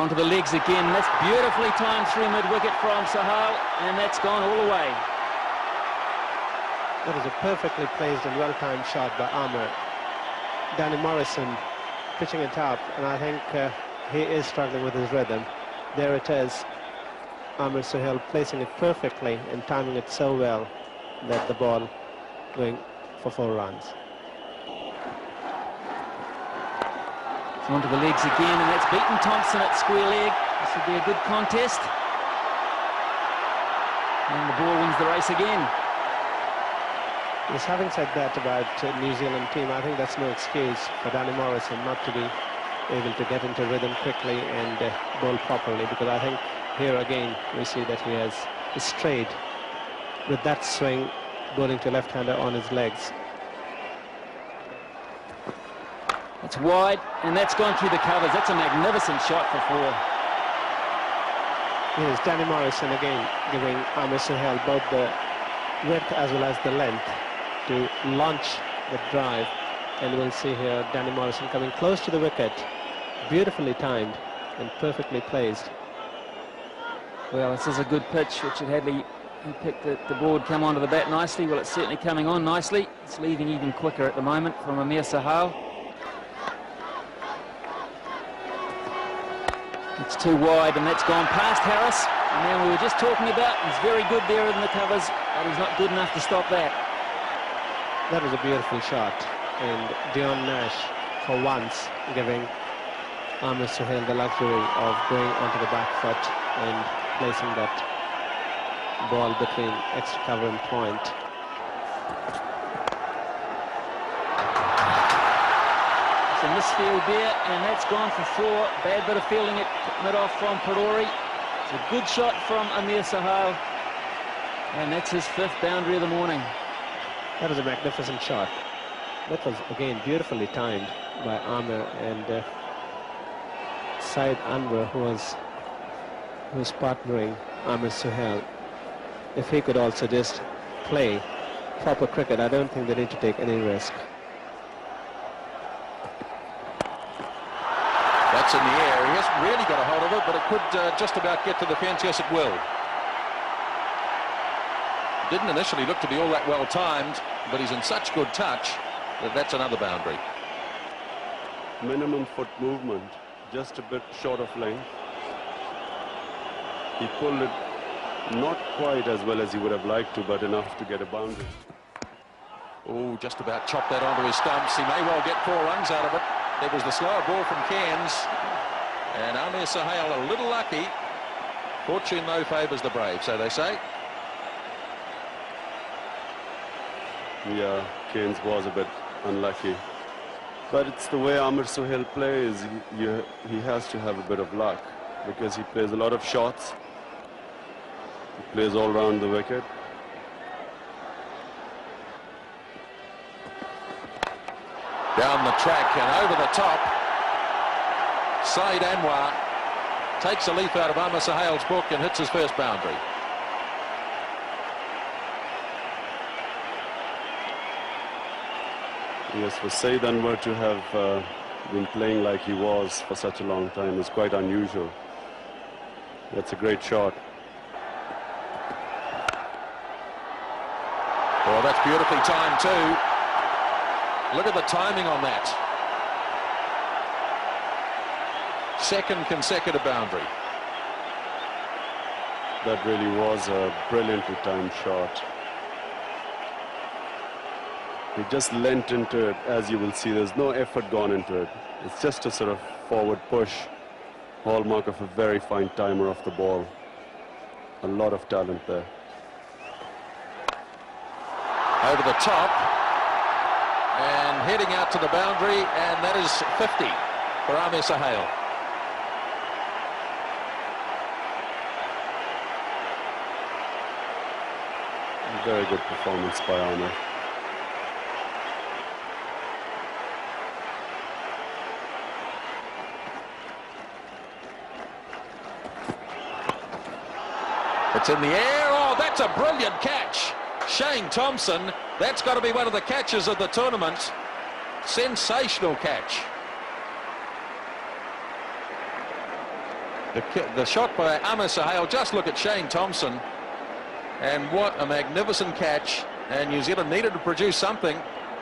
onto the legs again. That's beautifully timed through mid-wicket from Sohail, and that's gone all the way. That was a perfectly placed and well-timed shot by Aamir. Danny Morrison pitching it up, and I think he is struggling with his rhythm. There it is. Aamir Sohail placing it perfectly and timing it so well that the ball going for 4 runs. Onto the legs again, and that's beaten Thompson at square leg. This will be a good contest. And the ball wins the race again. Yes, having said that about New Zealand team, I think that's no excuse for Danny Morrison not to be able to get into rhythm quickly and bowl properly, because I think here again we see that he has strayed with that swing, bowling to left-hander on his legs. It's wide, and that's gone through the covers. That's a magnificent shot for 4. Yes, Danny Morrison again giving Aamir Sohail both the width as well as the length to launch the drive. And we'll see here Danny Morrison coming close to the wicket, beautifully timed and perfectly placed. Well, this is a good pitch. Richard Hadley, he picked the ball would come onto the bat nicely. Well, it's certainly coming on nicely. It's leaving even quicker at the moment from Aamir Sohail. It's too wide, and that's gone past Harris. And now we were just talking about, he's very good there in the covers, but he's not good enough to stop that. That was a beautiful shot, and Dion Nash, for once, giving Aamir Sohail the luxury of going onto the back foot and placing that ball between extra cover and point. It's a misfield there, and that's gone for 4. Bad bit of fielding at mid-off from Parori. It's a good shot from Aamir Sohail, and that's his 5th boundary of the morning. That was a magnificent shot. That was again beautifully timed by Aamir, and Saeed Anwer, who was partnering Aamir Sohail. If he could also just play proper cricket, I don't think they need to take any risk. That's in the air. He hasn't really got a hold of it, but it could just about get to the fence. Yes, it will. Didn't initially look to be all that well timed, but he's in such good touch that that's another boundary. Minimum foot movement, just a bit short of length. He pulled it not quite as well as he would have liked to, but enough to get a boundary. Oh, just about chopped that onto his stumps. He may well get 4 runs out of it. It was the slower ball from Cairns, and Aamir Sohail a little lucky. Fortune, though, favours the brave, so they say. Yeah, Cairns was a bit unlucky. But it's the way Aamir Sohail plays. He has to have a bit of luck, because he plays a lot of shots. He plays all round the wicket. Down the track and over the top. Saeed Anwer takes a leaf out of Aamir Sohail's book and hits his 1st boundary. Yes, for Saeed Anwer to have been playing like he was for such a long time is quite unusual. That's a great shot. Oh, that's beautifully timed too. Look at the timing on that. 2nd consecutive boundary. That really was a brilliantly timed shot. He just leant into it, as you will see. There's no effort gone into it. It's just a sort of forward push, hallmark of a very fine timer of the ball. A lot of talent there. Over the top and heading out to the boundary, and that is 50 for Aamir Sohail. Very good performance by Aamir. It's in the air. Oh, that's a brilliant catch. Shane Thompson, that's got to be one of the catches of the tournament. Sensational catch. The shot by Aamir Sohail. Just look at Shane Thompson. And what a magnificent catch. And New Zealand needed to produce something.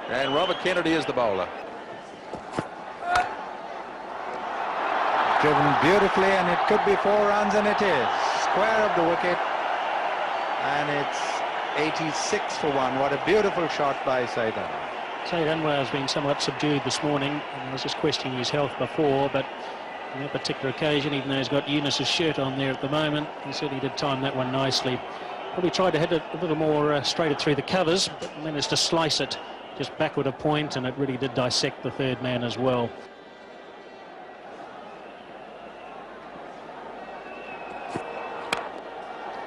And Robert Kennedy is the bowler. Driven beautifully, and it could be 4 runs, and it is. Square of the wicket. And it's 86 for 1. What a beautiful shot by Saeed Anwer. Saeed Anwer has been somewhat subdued this morning, and I was just questioning his health before, but on that particular occasion, even though he's got Eunice's shirt on there at the moment, he certainly did time that one nicely. Probably tried to hit it a little more straighter through the covers, but managed to slice it just backward a point, and it really did dissect the third man as well.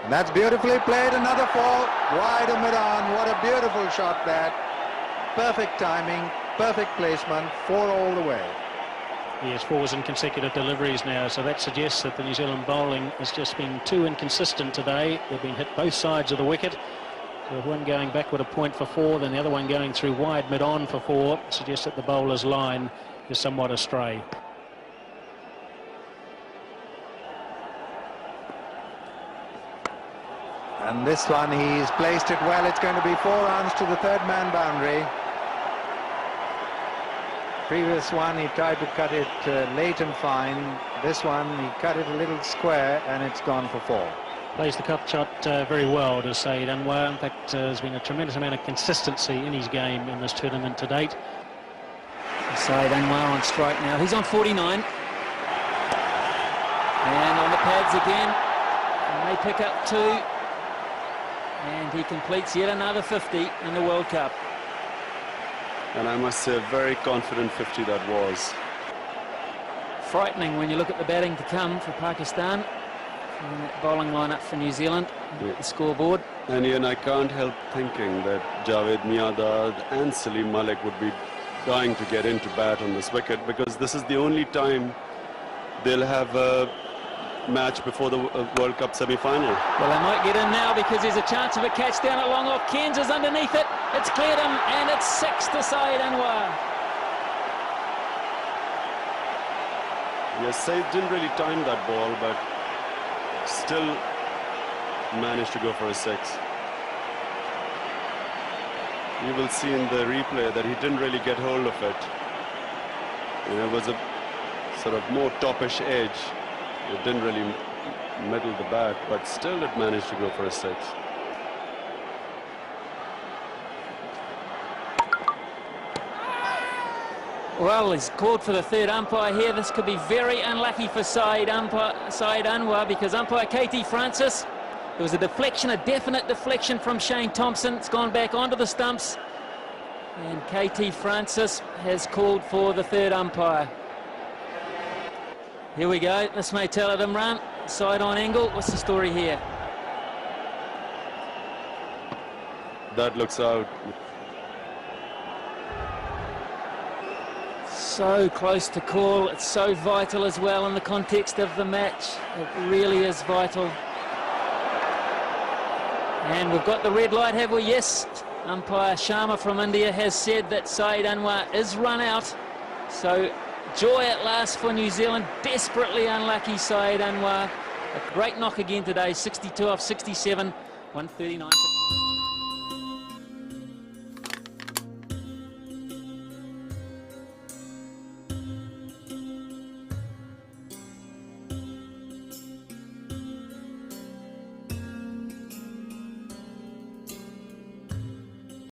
And that's beautifully played. Another 4 wide of mid-on. What a beautiful shot that. Perfect timing, perfect placement, 4 all the way. Yes, 4s in consecutive deliveries now, so that suggests that the New Zealand bowling has just been too inconsistent today. They've been hit both sides of the wicket. So one going backward a point for 4, then the other one going through wide mid-on for 4, suggests that the bowler's line is somewhat astray. And this one, he's placed it well. It's going to be 4 runs to the third man boundary. Previous one, he tried to cut it late and fine. This one, he cut it a little square, and it's gone for 4. Plays the cut shot very well to Saeed Anwer. In fact, there's been a tremendous amount of consistency in his game in this tournament to date. Saeed Anwer on strike now. He's on 49. And on the pads again. And they pick up 2. And he completes yet another 50 in the World Cup. And I must say, a very confident 50 that was. Frightening when you look at the batting to come for Pakistan. And that bowling lineup for New Zealand, the scoreboard. And Ian, I can't help thinking that Javed Miandad and Salim Malik would be dying to get into bat on this wicket, because this is the only time they'll have a match before the World Cup semi-final. Well, they might get in now because there's a chance of a catch down at long off. Cairns is underneath it. It's cleared him, and it's 6 to Saeed Anwer. Yes, Saeed didn't really time that ball, but still managed to go for a 6. You will see in the replay that he didn't really get hold of it. It was a sort of more toppish edge. It didn't really middle the bat, but still it managed to go for a 6. Well, he's called for the third umpire here. This could be very unlucky for Saeed Anwer, because umpire KT Francis, there was a deflection, a definite deflection from Shane Thompson. It's gone back onto the stumps, and KT Francis has called for the third umpire. Here we go. This may tell it, Imran. Side on angle. What's the story here? That looks out. So close to call. It's so vital as well in the context of the match. It really is vital. And we've got the red light, have we? Yes. Umpire Sharma from India has said that Saeed Anwer is run out. So joy at last for New Zealand. Desperately unlucky Saeed Anwer. A great knock again today. 62 off 67. 139.